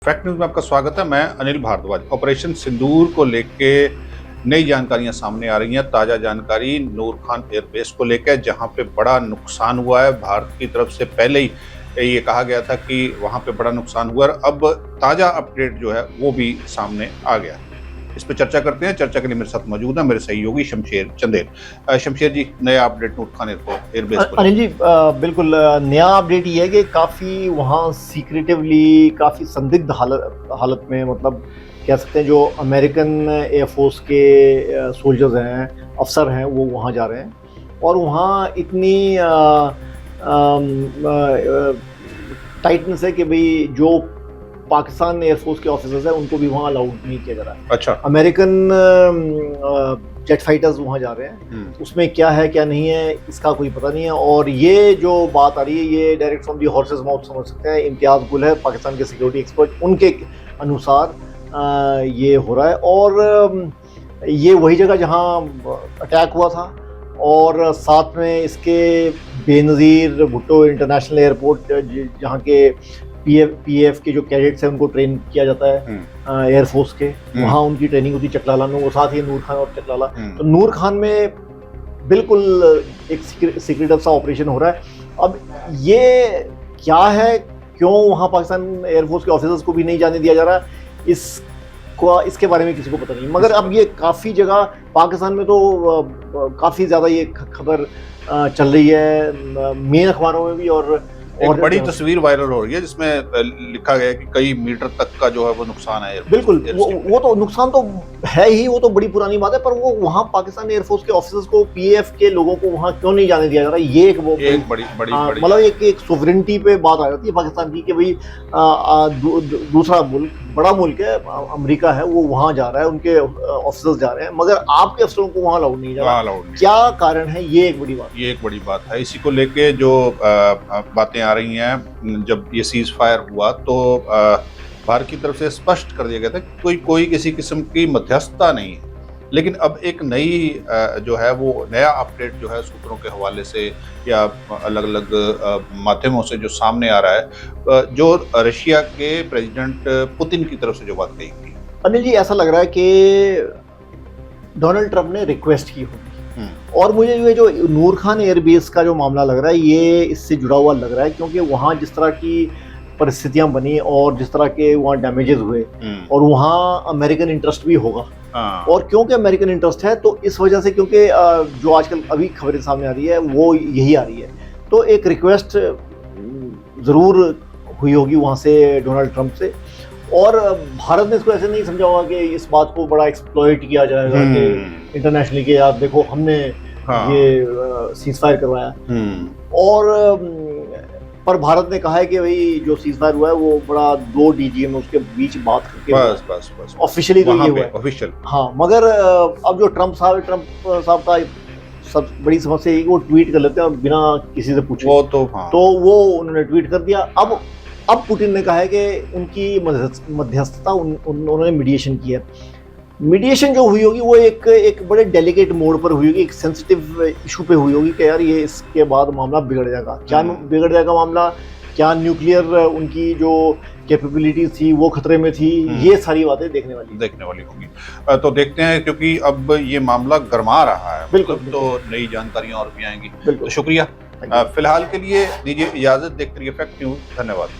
Fact news में आपका स्वागत है। मैं अनिल भारद्वाज। ऑपरेशन सिंदूर को लेके नई जानकारियां सामने आ रही हैं। ताजा जानकारी नूर खान एयरबेस को लेकर, जहां पे बड़ा नुकसान हुआ है। भारत की तरफ से पहले ही ये कहा गया था कि वहां पे बड़ा नुकसान हुआ है। अब ताजा अपडेट जो है वो भी सामने आ गया। इस पर चर्चा करते हैं। चर्चा के लिए मेरे साथ मौजूद है मेरे सहयोगी शमशेर चंदेल। शमशेर जी, नया अपडेट नूर खान एयरबेस को। अनिल जी, बिल्कुल नया अपडेट ये है कि काफ़ी वहाँ सीक्रेटिवली, काफ़ी संदिग्ध हालत में, मतलब कह सकते हैं जो अमेरिकन एयरफोर्स के सोल्जर्स हैं, अफसर हैं, वो वहाँ जा रहे हैं। और वहाँ इतनी टाइटनेस है कि भाई जो पाकिस्तान एयरफोर्स के ऑफिसर्स हैं उनको भी वहाँ अलाउड नहीं किया जा रहा है। अच्छा। अमेरिकन जेट फाइटर्स वहाँ जा रहे हैं। उसमें क्या है क्या नहीं है इसका कोई पता नहीं है। और ये जो बात आ रही है ये direct from the horses mouth समझ सकते हैं। इम्तियाज़ गुल है, पाकिस्तान के सिक्योरिटी एक्सपर्ट, उनके अनुसार ये हो रहा है। और ये वही जगह जहाँ अटैक हुआ था, और साथ में इसके बेनज़ीर भुट्टो इंटरनेशनल एयरपोर्ट, जहाँ के पीएफ के जो कैडेट्स हैं उनको ट्रेन किया जाता है एयरफोर्स के, वहाँ उनकी ट्रेनिंग होती है चकलाला में। वो साथ ही नूर खान और चकलाला। तो नूर खान में बिल्कुल एक सीक्रेटिव सा ऑपरेशन हो रहा है। अब ये क्या है, क्यों वहाँ पाकिस्तान एयरफोर्स के ऑफिसर्स को भी नहीं जाने दिया जा रहा, इसके बारे में किसी को पता नहीं। मगर अब ये काफ़ी जगह पाकिस्तान में तो काफ़ी ज़्यादा ये खबर चल रही है, मेन अखबारों में भी। और बड़ी तस्वीर वायरल हो रही है जिसमें लिखा गया है कि कई मीटर तक का जो है वो नुकसान है। बिल्कुल, वो तो नुकसान तो है ही, वो तो बड़ी पुरानी बात है। पर वो वहाँ पाकिस्तान एयरफोर्स के ऑफिसर्स को, पीएफ के लोगों को वहाँ क्यों नहीं जाने दिया जा रहा, ये एक बड़ी मतलब एक सोवरेनिटी पे बात आ जाती है पाकिस्तान की कि भाई दूसरा मुल्क, बड़ा मुल्क है, अमेरिका है, वो वहाँ जा रहा है, उनके ऑफिसर्स जा रहे हैं, मगर आपके अफसरों को वहाँ अलाउड नहीं जा रहा। क्या कारण है, ये एक बड़ी बात है। इसी को लेके जो बातें आ रही हैं, जब ये सीज फायर हुआ तो भारत की तरफ से स्पष्ट कर दिया गया था कि कोई किसी किस्म की मध्यस्थता नहीं है। लेकिन अब एक नई जो है वो नया अपडेट जो है सूत्रों के हवाले से या अलग अलग माध्यमों से जो सामने आ रहा है, जो रशिया के प्रेसिडेंट पुतिन की तरफ से जो बात कही गई। अनिल जी, ऐसा लग रहा है कि डोनाल्ड ट्रंप ने रिक्वेस्ट की होगी। और मुझे ये जो नूर खान एयरबेस का जो मामला लग रहा है ये इससे जुड़ा हुआ लग रहा है, क्योंकि वहाँ जिस तरह की परिस्थितियां बनी और जिस तरह के वहाँ डैमेजेस हुए, और वहाँ अमेरिकन इंटरेस्ट भी होगा। और क्योंकि अमेरिकन इंटरेस्ट है तो इस वजह से, क्योंकि जो आजकल अभी खबरें सामने आ रही है वो यही आ रही है, तो एक रिक्वेस्ट ज़रूर हुई होगी वहाँ से, डोनाल्ड ट्रंप से। और भारत ने इसको ऐसे नहीं समझा होगा कि इस बात को बड़ा एक्सप्लॉइट किया जाएगा कि इंटरनेशनली कि यार देखो हमने ये सीज फायर करवाया। और पर भारत ने कहा है कि भाई जो सीज फायर हुआ है वो बड़ा 2 DGM उसके बीच बात करके बस ऑफिशियली तो ये हुआ है ऑफिशियल। हाँ, मगर अब जो ट्रंप साहब का सब बड़ी समस्या है कि वो ट्वीट कर लेते हैं बिना किसी से पूछे। वो तो वो उन्होंने ट्वीट कर दिया। अब पुतिन ने कहा है कि उनकी मध्यस्थता उन्होंने मीडिएशन की है। मीडिएशन जो हुई होगी वो एक बड़े डेलिकेट मोड पर हुई होगी, एक सेंसिटिव इशू पे हुई होगी कि यार ये इसके बाद मामला बिगड़ जाएगा। क्या बिगड़ जाएगा मामला, क्या न्यूक्लियर उनकी जो कैपेबिलिटीज थी वो खतरे में थी, ये सारी बातें देखने वाली होगी। तो देखते हैं, क्योंकि अब ये मामला गर्मा रहा है। बिल्कुल, तो नई जानकारियां और भी आएंगी। तो शुक्रिया। फिलहाल के लिए दीजिए इजाजत। देखते रहिए फैक्ट न्यूज। धन्यवाद।